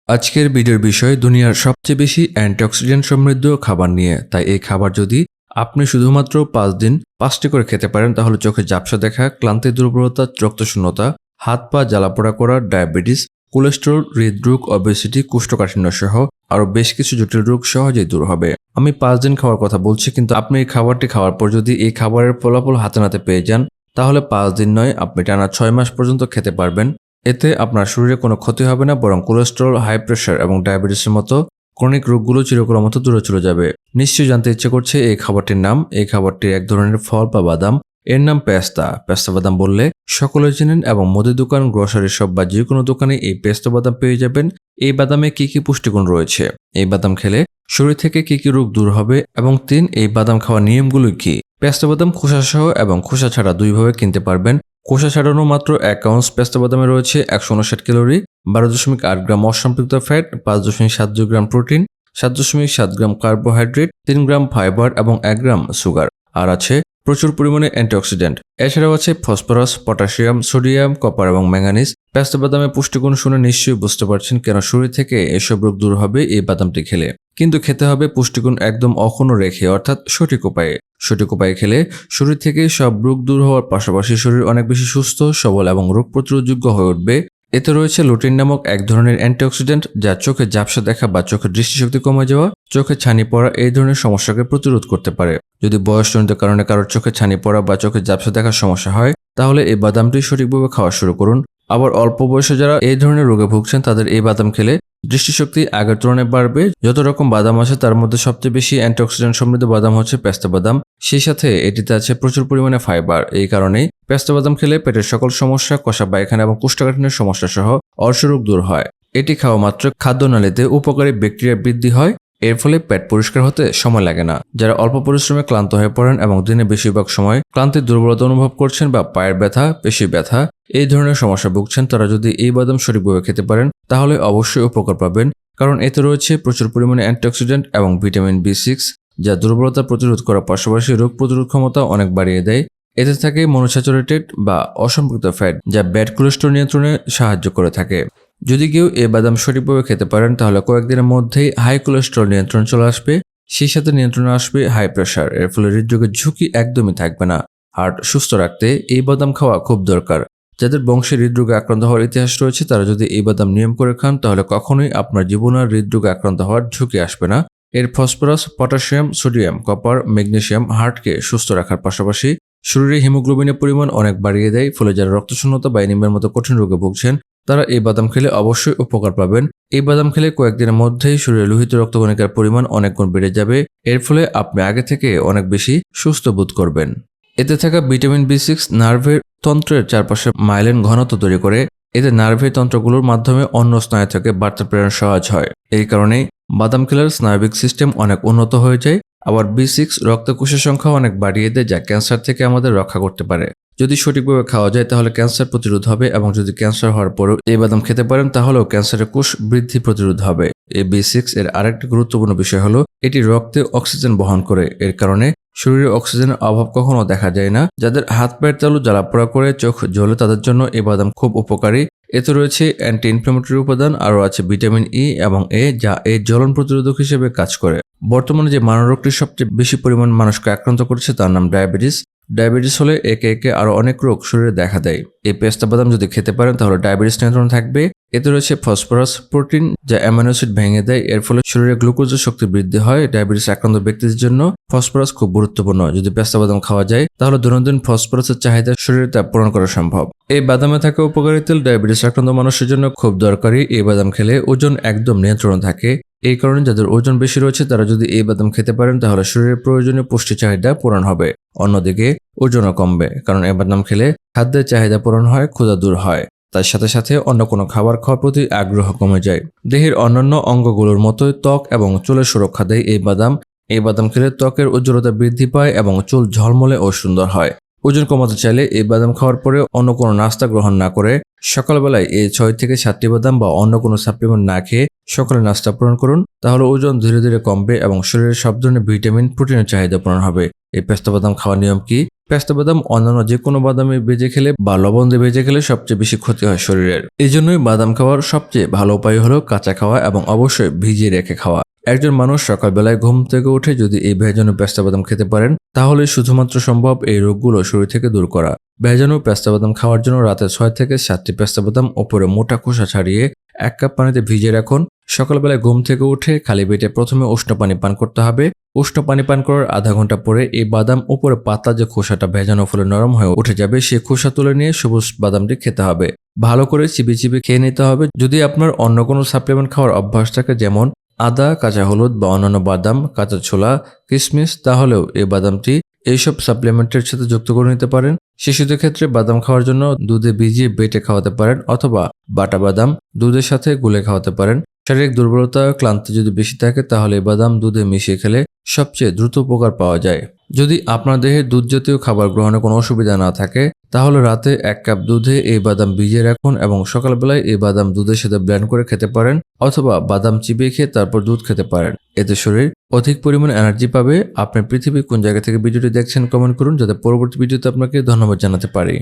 আজকের ভিডিওর বিষয় দুনিয়ার সবচেয়ে বেশি অ্যান্টিঅক্সিডেন্ট সমৃদ্ধ খাবার নিয়ে। তাই এই খাবার যদি আপনি শুধুমাত্র 5 দিন 5টি করে খেতে পারেন তাহলে চোখে ঝাপসা দেখা, ক্লান্তি, দুর্বলতা, রক্তশূন্যতা, হাত পা জ্বালাপোড়া করা, ডায়াবেটিস, কোলেস্টেরল, হৃদরোগ, অবেসিটি, কোষ্ঠকাঠিন্য সহ আরও বেশ কিছু জটিল রোগ সহজেই দূর হবে। আমি 5 দিন খাওয়ার কথা বলছি, কিন্তু আপনি এই খাবারটি খাওয়ার পর যদি এই খাবারের ফলাফল হাতে নাতে পেয়ে যান তাহলে 5 দিন নয়, আপনি টানা 6 মাস পর্যন্ত খেতে পারবেন। এতে আপনার শরীরে কোনো ক্ষতি হবে না, বরং কোলেস্টেরল, হাই প্রেশার এবং ডায়াবেটিসের মতো ক্রনিক রোগগুলো চিরকালের মতো দূরে চলে যাবে। নিশ্চয়ই জানতে ইচ্ছে করছে এই খাবারটির নাম। এই খাবারটি এক ধরনের ফল বা বাদাম। এর নাম পেস্তা। পেস্তা বাদাম বললে সকলে চেনেন এবং মুদি দোকান, গ্রোসারি শপ বা যে কোনো দোকানে এই পেস্তা বাদাম পেয়ে যাবেন। এই বাদামে কি কি পুষ্টিগুণ রয়েছে, এই বাদাম খেলে শরীর থেকে কি কি রোগ দূর হবে এবং এই বাদাম খাওয়ার নিয়মগুলো কি। পেস্তা বাদাম খোসা সহ এবং খোসা ছাড়া দুইভাবে কিনতে পারবেন। খোসা ছাড়ানো মাত্র 1 আউন্স পেস্তা বাদামে রয়েছে 159 ক্যালোরি, 12.8 গ্রাম অসম্পৃক্ত ফ্যাট, 5.72 গ্রাম প্রোটিন, 7.7 গ্রাম কার্বোহাইড্রেট, 3 গ্রাম ফাইবার এবং 1 গ্রাম সুগার। আর আছে প্রচুর পরিমাণে অ্যান্টিঅক্সিডেন্ট। এছাড়াও আছে ফসফরাস, পটাশিয়াম, সোডিয়াম, কপার এবং ম্যাঙ্গানিজ। পেস্তা বাদামের পুষ্টিগুণ শুনে নিশ্চয়ই বুঝতে পারছেন কেন শরীর থেকে এসব রোগ দূর হবে এই বাদামটি খেলে। কিন্তু খেতে হবে পুষ্টিগুণ একদম অক্ষুণ্ণ রেখে, অর্থাৎ সঠিক উপায়ে। সঠিক উপায়ে খেলে শরীর থেকে সব রোগ দূর হওয়ার পাশাপাশি শরীর অনেক বেশি সুস্থ, সবল এবং রোগ প্রতিরোধযোগ্য হয়ে উঠবে। এতে রয়েছে লুটিন নামক এক ধরনের অ্যান্টিঅক্সিডেন্ট, যা চোখে ঝাপসা দেখা বা চোখের দৃষ্টিশক্তি কমে যাওয়া, চোখে ছানি পড়া এই ধরনের সমস্যাকে প্রতিরোধ করতে পারে। যদি বয়সজনিত কারণে কারোর চোখে ছানি পড়া বা চোখে ঝাপসা দেখার সমস্যা হয় তাহলে এই বাদামটি সঠিকভাবে খাওয়া শুরু করুন। আবার অল্প বয়সে যারা এই ধরনের রোগে ভুগছেন তাদের এই বাদাম খেলে দৃষ্টিশক্তি আগের তুলনায় বাড়বে। যত রকম বাদাম আছে তার মধ্যে সবচেয়ে বেশি অ্যান্টিঅক্সিডেন্ট সমৃদ্ধ বাদাম হচ্ছে পেস্তা বাদাম। সেই সাথে এটিতে আছে প্রচুর পরিমাণে ফাইবার। এই কারণেই পেস্তা বাদাম খেলে পেটের সকল সমস্যা, কষা পায়খানা এবং কোষ্ঠকাঠিন্যের সমস্যা সহ অর্শরোগ দূর হয়। এটি খাওয়া মাত্র খাদ্যনালীতে উপকারী ব্যাকটেরিয়া বৃদ্ধি হয়। এর ফলে পেট পরিষ্কার হতে সময় লাগে না। যারা অল্প পরিশ্রমে ক্লান্ত হয়ে পড়েন এবং দিনে বেশিরভাগ সময় ক্লান্তির দুর্বলতা অনুভব করছেন বা পায়ের ব্যথা, পেশি ব্যথা এই ধরনের সমস্যা ভুগছেন, তারা যদি এই বাদাম সঠিকভাবে খেতে পারেন তাহলে অবশ্যই উপকার পাবেন। কারণ এতে রয়েছে প্রচুর পরিমাণে অ্যান্টিঅক্সিডেন্ট এবং ভিটামিন B6, যা দুর্বলতা প্রতিরোধ করার পাশাপাশি রোগ প্রতিরোধ ক্ষমতা অনেক বাড়িয়ে দেয়। এতে থাকে মনোস্যাচুরেটেড বা অসম্পৃক্ত ফ্যাট, যা ব্যাড কোলেস্টেরল নিয়ন্ত্রণে সাহায্য করে থাকে। যদি কেউ এই বাদাম সঠিকভাবে খেতে পারেন তাহলে কয়েকদিনের মধ্যেই হাই কোলেস্টেরল নিয়ন্ত্রণ চলে আসবে। সেই সাথে নিয়ন্ত্রণে আসবে হাই প্রেশার। এর ফলে হৃদরোগের ঝুঁকি একদমই থাকবে না। হার্ট সুস্থ রাখতে এই বাদাম খাওয়া খুব দরকার। যাদের বংশে হৃদরোগে আক্রান্ত হওয়ার ইতিহাস রয়েছে তারা যদি এই বাদাম নিয়ম করে খান তাহলে কখনোই আপনার জীবনে আর হৃদরোগে আক্রান্ত হওয়ার ঝুঁকি আসবে না। এর phosphorus, potassium, sodium, copper, magnesium হার্টকে সুস্থ রাখার পাশাপাশি শরীরে হিমোগ্লোবিনের পরিমাণ অনেক বাড়িয়ে দেয়। ফলে যারা রক্তশূন্যতা বা অ্যানিমিয়ার মতো কঠিন রোগে ভুগছেন তারা এই বাদাম খেলে অবশ্যই উপকার পাবেন। এই বাদাম খেলে কয়েকদিনের মধ্যেই শরীরে লোহিত রক্তকণিকার পরিমাণ অনেক গুণ বেড়ে যাবে। এর ফলে আপনি আগে থেকে অনেক বেশি সুস্থ বোধ করবেন। এতে থাকা ভিটামিন B6 নার্ভের তন্ত্রের চারপাশে মাইলিন ঘনত্ব তৈরি করে। এতে নার্ভের তন্ত্রগুলোর মাধ্যমে অন্য স্নায়ু থেকে বার্তা প্রেরণ সহজ হয়। এই কারণেই বাদাম খেলার স্নায়বিক সিস্টেম অনেক উন্নত হয়ে যায়। আবার B6 রক্তকোষের সংখ্যা অনেক বাড়িয়ে দেয়, যা ক্যান্সার থেকে আমাদের রক্ষা করতে পারে। যদি সঠিকভাবে খাওয়া যায় তাহলে ক্যান্সার প্রতিরোধ হবে, এবং যদি ক্যান্সার হওয়ার পরেও এই বাদাম খেতে পারেন তাহলেও ক্যান্সারের কোষ বৃদ্ধি প্রতিরোধ হবে। এই B6 এর আরেকটি গুরুত্বপূর্ণ বিষয় হলো এটি রক্তে অক্সিজেন বহন করে। এর কারণে শরীরে অক্সিজেনের অভাব কখনো দেখা যায় না। যাদের হাত পায়ের তালু জ্বালাপোড়া করে চোখ জ্বলে তাদের জন্য এই বাদাম খুব উপকারী। এতে রয়েছে অ্যান্টি ইনফ্ল্যামেটরি উপাদান, আরও আছে ভিটামিন E এবং A, যা এই জ্বলন প্রতিরোধক হিসেবে কাজ করে। বর্তমানে যে মানবরোগটি সবচেয়ে বেশি পরিমাণ মানুষকে আক্রান্ত করছে তার নাম ডায়াবেটিস। ডায়াবেটিস হলে একে একে আরও অনেক রোগ শরীরে দেখা দেয়। এই পেস্তা বাদাম যদি খেতে পারেন তাহলে ডায়াবেটিস নিয়ন্ত্রণ থাকবে। এতে রয়েছে ফসফরাস, প্রোটিন, যা অ্যামাইনো অ্যাসিড ভেঙে দেয়। এর ফলে শরীরে গ্লুকোজের শক্তি বৃদ্ধি হয়। ডায়াবেটিস আক্রান্ত ব্যক্তিদের জন্য ফসফরাস খুব গুরুত্বপূর্ণ। যদি পেস্তা বাদাম খাওয়া যায় তাহলে দৈনন্দিন ফসফরাসের চাহিদা শরীরে তা পূরণ করা সম্ভব। এই বাদামে থাকা উপকারী তেল ডায়াবেটিস আক্রান্ত মানুষের জন্য খুব দরকারি। এই বাদাম খেলে ওজন একদম নিয়ন্ত্রণে থাকে। এই কারণে যাদের ওজন বেশি রয়েছে তারা যদি এই বাদাম খেতে পারেন তাহলে শরীরের প্রয়োজনীয় পুষ্টি চাহিদা পূরণ হবে। অন্যদিকে ওজনও কমবে, কারণ এই বাদাম খেলে খাদ্যের চাহিদা পূরণ হয়, ক্ষুধা দূর হয়। তার সাথে সাথে অন্য কোনো খাবার খাওয়ার প্রতি আগ্রহ কমে যায়। দেহের অন্যান্য অঙ্গগুলোর মতোই ত্বক এবং চুলের সুরক্ষা দেয় এই বাদাম। এই বাদাম খেলে ত্বকের উজ্জ্বলতা বৃদ্ধি পায় এবং চুল ঝলমলে ও সুন্দর হয়। ওজন কমাতে চাইলে এই বাদাম খাওয়ার পরে অন্য কোনো নাস্তা গ্রহণ না করে সকালবেলায় এই 6 থেকে 7টি বাদাম বা অন্য কোনো সাপ্লিমেন্ট না খেয়ে সকালে নাস্তা পূরণ করুন, তাহলে ওজন ধীরে ধীরে কমবে এবং শরীরের সব ধরনের ভিটামিন প্রোটিনের চাহিদা পূরণ হবে। এই পেস্তা বাদাম খাওয়ার নিয়ম কি? পেস্তা বাদাম অন্যান্য যে কোনো বাদামে ভেজে খেলে বা লবণ দিয়ে ভেজে খেলে সবচেয়ে বেশি ক্ষতি হয় শরীরের। এই জন্যই বাদাম খাওয়ার সবচেয়ে ভালো উপায় হলো কাঁচা খাওয়া এবং অবশ্যই ভিজিয়ে রেখে খাওয়া। একজন মানুষ সকালবেলায় ঘুম থেকে উঠে যদি এই ভেজানো পেস্তা বাদাম খেতে পারেন, তাহলে শুধুমাত্র সম্ভব এই রোগগুলো শরীর থেকে দূর করা। ভেজানো পেস্তা বাদাম খাওয়ার জন্য রাতে 6 থেকে 7টি পেস্তা বাদাম ওপরে মোটা খোসা ছাড়িয়ে 1 কাপ পানিতে ভিজিয়ে রাখুন। সকালবেলায় ঘুম থেকে উঠে খালি পেটে প্রথমে উষ্ণ পানি পান করতে হবে। উষ্ণ পানি পান করার আধা ঘন্টা পরে এই বাদাম উপরে পাতলা যে খোসাটা ভেজানো ফলে নরম হয়ে উঠে যাবে, সেই খোসা তুলে নিয়ে সবুজ বাদামটি খেতে হবে। ভালো করে চিবিয়ে চিবিয়ে খেয়ে নিতে হবে। যদি আপনার অন্য কোনো সাপ্লিমেন্ট খাওয়ার অভ্যাস থাকে, যেমন আদা, কাঁচা হলুদ বা অন্যান্য বাদাম, কাঁচা ছোলা, কিশমিশ, তাহলেও এই বাদামটি এইসব সাপ্লিমেন্টের সাথে যুক্ত করে নিতে পারেন। শিশুদের ক্ষেত্রে বাদাম খাওয়ার জন্য দুধে ভিজিয়ে বেটে খাওয়াতে পারেন অথবা বাটা বাদাম দুধের সাথে গুলে খাওয়াতে পারেন। শারীরিক দুর্বলতা, ক্লান্তি যদি বেশি থাকে, তাহলে এই বাদাম দুধে মিশিয়ে খেলে সবচেয়ে দ্রুত উপকার পাওয়া যায়। যদি আপনার দেহে দুধ জাতীয় খাবার গ্রহণে কোনো অসুবিধা না থাকে, তাহলে রাতে 1 কাপ দুধে এই বাদাম ভিজিয়ে রাখুন এবং সকালবেলায় এই বাদাম দুধের সাথে ব্লেন্ড করে খেতে পারেন অথবা বাদাম চিবিয়ে খেয়ে তারপর দুধ খেতে পারেন। এতে শরীর অধিক পরিমাণে এনার্জি পাবে। আপনি পৃথিবীর কোন জায়গা থেকে ভিডিওটি দেখছেন কমেন্ট করুন, যাতে পরবর্তী ভিডিওতে আপনাকে ধন্যবাদ জানাতে পারি।